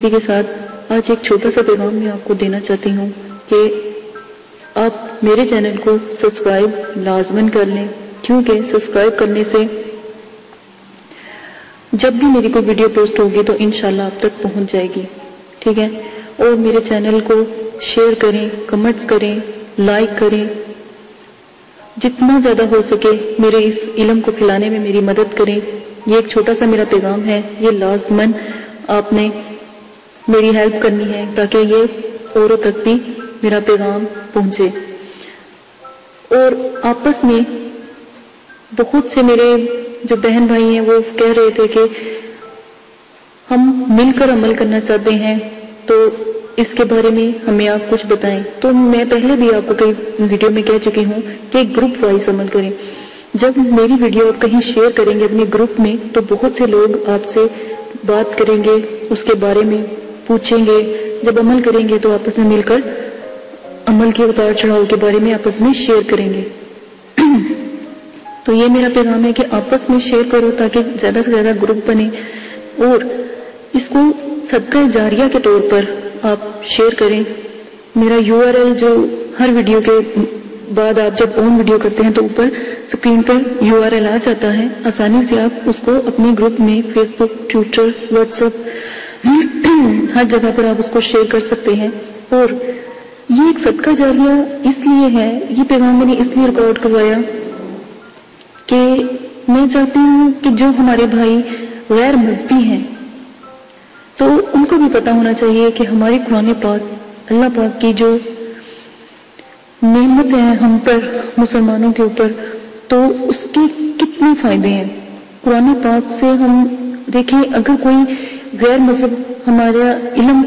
اسی کے ساتھ آج ایک چھوٹا سا پیغام میں آپ کو دینا چاہتی ہوں کہ آپ میرے چینل کو سبسکرائب لازماً کر لیں، کیونکہ سبسکرائب کرنے سے جب بھی میری کوئی ویڈیو پوسٹ ہوگی تو انشاءاللہ آپ تک پہنچ جائے گی، ٹھیک ہے؟ اور میرے چینل کو شیئر کریں، کمنٹس کریں، لائک کریں، جتنا زیادہ ہو سکے میرے اس علم کو پھیلانے میں میری مدد کریں۔ یہ ایک چھوٹا سا میرا پیغام ہے، یہ لازماً آپ نے میری ہیلپ کرنی ہے تاکہ یہ اوروں تک بھی میرا پیغام پہنچے۔ اور آپس میں بہت سے میرے جو بہن بھائی ہیں وہ کہہ رہے تھے کہ ہم مل کر عمل کرنا چاہتے ہیں، تو اس کے بارے میں ہمیں آپ کچھ بتائیں۔ تو میں پہلے بھی آپ کو کئی ویڈیو میں کہہ چکی ہوں کہ گروپ وائز عمل کریں۔ جب میری ویڈیو آپ کہیں شیئر کریں گے اپنے گروپ میں تو بہت سے لوگ آپ سے بات کریں گے، اس کے بارے میں پوچھیں گے۔ جب عمل کریں گے تو آپس میں مل کر عمل کے اتار چڑھاؤ کے بارے میں آپس میں شیئر کریں گے۔ تو یہ میرا پیغام ہے کہ آپس میں شیئر کرو تاکہ زیادہ سے زیادہ گروپ بنے، اور اس کو صدقہ جاریہ کے طور پر آپ شیئر کریں۔ میرا URL جو ہر ویڈیو کے بعد آپ جب آن ویڈیو کرتے ہیں تو اوپر اسکرین پر URL آ جاتا ہے، آسانی سے آپ اس کو اپنے گروپ میں فیس بک، ٹویٹر، واٹس ایپ ہر جگہ پر آپ اس کو شیئر کر سکتے ہیں۔ اور یہ ایک صدقہ جاریہ اس لیے ہے، یہ پیغام میں نے اس لیے ریکارڈ کروایا کہ میں چاہتی ہوں کہ جو ہمارے بھائی غیر مذہبی ہیں تو ان کو بھی پتہ ہونا چاہیے کہ ہماری قرآن پاک، اللہ پاک کی جو نعمت ہے ہم پر، مسلمانوں کے اوپر، تو اس کے کتنے فائدے ہیں۔ قرآن پاک سے ہم دیکھیں، اگر کوئی غیر مذہب ہمارا علم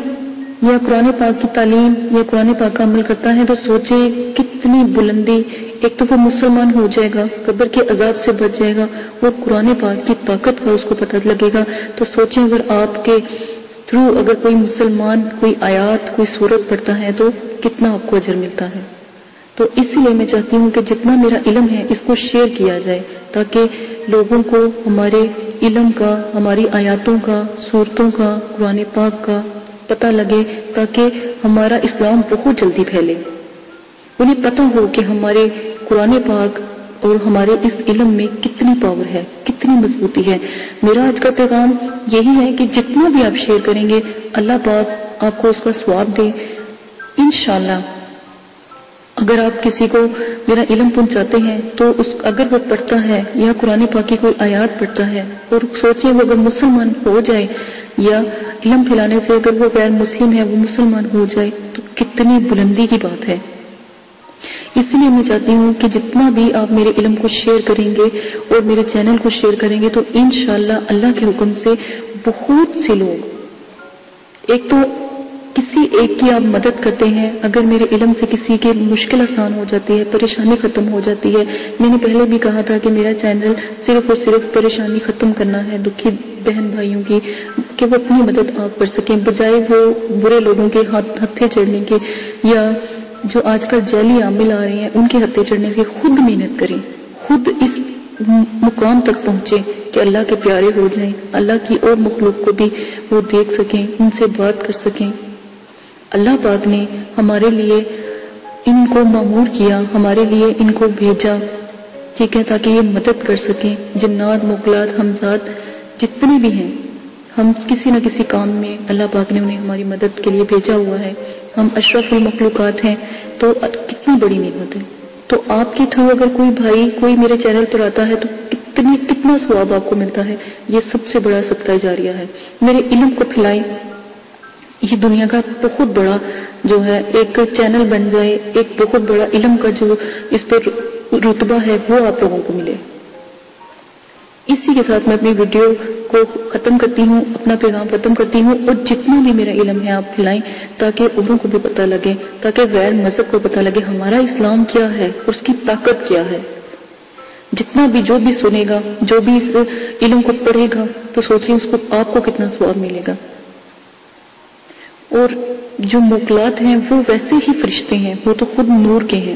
یا قرآن پاک کی تعلیم یا قرآن پاک کا عمل کرتا ہے تو سوچے کتنی بلندی، ایک تو وہ مسلمان ہو جائے گا، قبر کے عذاب سے بچ جائے گا، اور قرآن پاک کی طاقت کا اس کو پتہ لگے گا۔ تو سوچیں اگر آپ کے تھرو اگر کوئی مسلمان کوئی آیات، کوئی سورت پڑھتا ہے تو کتنا آپ کو اجر ملتا ہے۔ تو اسی لیے میں چاہتی ہوں کہ جتنا میرا علم ہے اس کو شیئر کیا جائے تاکہ لوگوں کو ہمارے علم کا، ہماری آیاتوں کا، سورتوں کا، قرآن پاک کا پتہ لگے، تاکہ ہمارا اسلام بہت جلدی پھیلے، انہیں پتہ ہو کہ ہمارے قرآن پاک اور ہمارے اس علم میں کتنی پاور ہے، کتنی مضبوطی ہے۔ میرا آج کا پیغام یہی ہے کہ جتنا بھی آپ شیئر کریں گے اللہ پاک آپ کو اس کا ثواب دے انشاءاللہ۔ اگر آپ کسی کو میرا علم پہنچاتے ہیں تو اگر وہ پڑھتا ہے یا قرآن پاک کی کوئی آیات پڑھتا ہے اور سوچیں وہ اگر مسلمان ہو جائے، یا علم پھیلانے سے اگر وہ غیر مسلم ہے وہ مسلمان ہو جائے تو کتنی بلندی کی بات ہے۔ اس لیے میں چاہتی ہوں کہ جتنا بھی آپ میرے علم کو شیئر کریں گے اور میرے چینل کو شیئر کریں گے تو انشاءاللہ اللہ کے حکم سے بہت سے لوگ، ایک تو کسی ایک کی آپ مدد کرتے ہیں، اگر میرے علم سے کسی کی مشکل آسان ہو جاتی ہے، پریشانی ختم ہو جاتی ہے۔ میں نے پہلے بھی کہا تھا کہ میرا چینل صرف اور صرف پریشانی ختم کرنا ہے دکھی بہن بھائیوں کی، کہ وہ اپنی مدد آپ کر سکیں، بجائے وہ برے لوگوں کے ہتھے چڑھنے کے یا جو آج کل جعلی عامل آ رہے ہیں ان کے ہتھے چڑھنے سے خود محنت کریں، خود اس مقام تک پہنچے کہ اللہ کے پیارے ہو جائیں، اللہ کی اور مخلوق کو بھی وہ دیکھ سکیں، ان سے بات کر سکیں۔ اللہ پاک نے ہمارے لیے ان کو مامور کیا، ہمارے لیے ان کو بھیجا، ٹھیک ہے، تاکہ یہ مدد کر سکیں۔ جنات، مغلات، ہمزات جتنے بھی ہیں، ہم کسی نہ کسی کام میں اللہ پاک نے انہیں ہماری مدد کے لیے بھیجا ہوا ہے۔ ہم اشرف المخلوقات ہیں، تو کتنی بڑی نعمت ہے۔ تو آپ کے تھرو اگر کوئی بھائی کوئی میرے چینل پر آتا ہے تو کتنا ثواب آپ کو ملتا ہے۔ یہ سب سے بڑا صدقہ جاریہ ہے۔ میرے علم کو پھیلائیں، یہ دنیا کا بہت بڑا جو ہے ایک چینل بن جائے، ایک بہت بڑا علم کا جو اس پر رتبہ ہے وہ آپ لوگوں کو ملے۔ اسی کے ساتھ میں اپنی ویڈیو کو ختم کرتی ہوں، اپنا پیغام ختم کرتی ہوں، اور جتنا بھی میرا علم ہے آپ پھیلائیں تاکہ اوروں کو بھی پتہ لگے، تاکہ غیر مذہب کو پتہ لگے ہمارا اسلام کیا ہے اور اس کی طاقت کیا ہے۔ جتنا بھی جو بھی سنے گا، جو بھی اس علم کو پڑھے گا تو سوچیں اس کو آپ کو کتنا ثواب ملے گا۔ اور جو مغلات ہیں وہ ویسے ہی فرشتے ہیں، وہ تو خود نور کے ہیں۔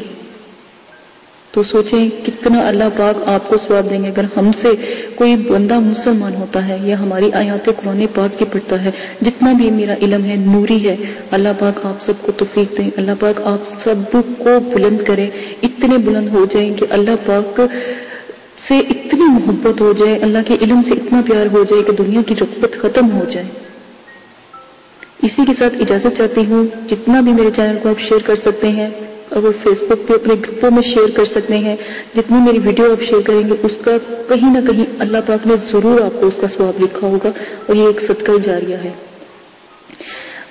تو سوچیں کتنا اللہ پاک آپ کو ثواب دیں گے اگر ہم سے کوئی بندہ مسلمان ہوتا ہے یا ہماری آیات قرآن پاک کی پڑھتا ہے. جتنا بھی میرا علم ہے نوری ہے. اللہ پاک آپ سب کو توفیق دیں. اللہ پاک آپ سب کو بلند کرے, اتنے بلند ہو جائیں کہ اللہ پاک سے اتنی محبت ہو جائے, اللہ کے علم سے اتنا پیار ہو جائے کہ دنیا کی رغبت ختم ہو جائے. اسی کے ساتھ اجازت چاہتی ہوں. جتنا بھی میرے چینل کو آپ شیئر کر سکتے ہیں اور فیس بک پہ اپنے گروپوں میں شیئر کر سکتے ہیں, جتنی میری ویڈیو آپ شیئر کریں گے اس کا کہیں نہ کہیں اللہ پاک نے ضرور آپ کو اس کا ثواب لکھا ہوگا, اور یہ ایک صدقہ جاریہ ہے.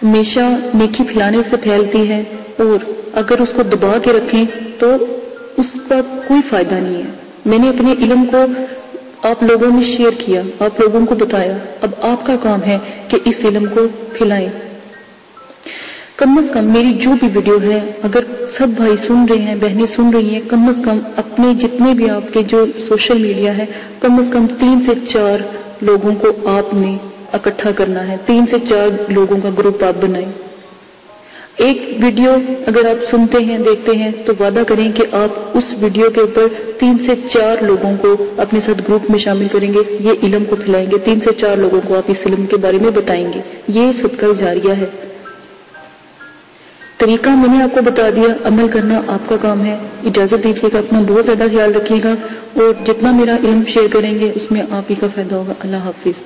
ہمیشہ نیکی پھیلانے سے پھیلتی ہے, اور اگر اس کو دبا کے رکھیں تو اس کا کوئی فائدہ نہیں ہے. میں نے اپنے علم کو آپ لوگوں میں شیئر کیا, آپ لوگوں کو بتایا. اب آپ کا کام ہے کہ اس علم کو پھیلائیں. کم از کم میری جو بھی ویڈیو ہے اگر سب بھائی سن رہے ہیں, بہنیں سن رہی ہیں, کم از کم اپنے جتنے بھی آپ کے جو سوشل میڈیا ہے کم از کم 3 سے 4 لوگوں کو آپ نے اکٹھا کرنا ہے. 3 سے 4 لوگوں کا گروپ آپ بنائیں. ایک ویڈیو اگر آپ سنتے ہیں دیکھتے ہیں تو وعدہ کریں کہ آپ اس ویڈیو کے اوپر 3 سے 4 لوگوں کو اپنے ساتھ گروپ میں شامل کریں گے, یہ علم کو پھیلائیں گے. 3 سے 4 لوگوں کو آپ اس علم کے بارے میں بتائیں گے. یہ صدقہ جاریہ ہے. طریقہ میں نے آپ کو بتا دیا, عمل کرنا آپ کا کام ہے. اجازت دیجیے گا, اپنا بہت زیادہ خیال رکھیے گا, اور جتنا میرا علم شیئر کریں گے اس میں آپ ہی کا فائدہ ہوگا. اللہ حافظ.